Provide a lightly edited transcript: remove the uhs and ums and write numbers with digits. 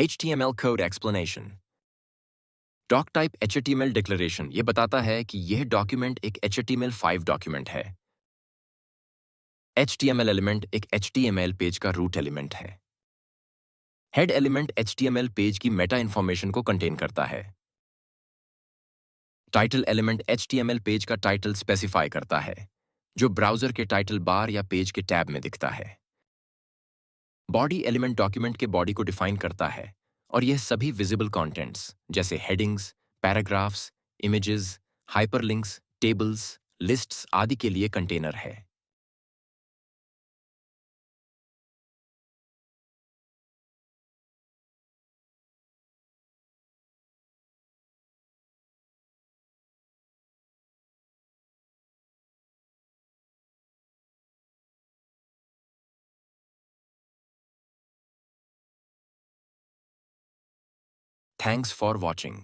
HTML Code Explanation। Doctype HTML declaration ये बताता है कि यह डॉक्यूमेंट एक HTML5 डॉक्यूमेंट है। HTML एलिमेंट एक HTML पेज का रूट एलिमेंट है। हेड एलिमेंट HTML पेज की मेटा इन्फॉर्मेशन को कंटेन करता है। टाइटल एलिमेंट HTML पेज का टाइटल स्पेसिफाई करता है, जो ब्राउज़र के टाइटल बार या पेज के टैब में दिखता है। बॉडी एलिमेंट डॉक्यूमेंट के बॉडी को डिफाइन करता है और यह सभी विजिबल कंटेंट्स जैसे headings, paragraphs, images, hyperlinks, tables, lists आदि के लिए कंटेनर है। Thanks for watching.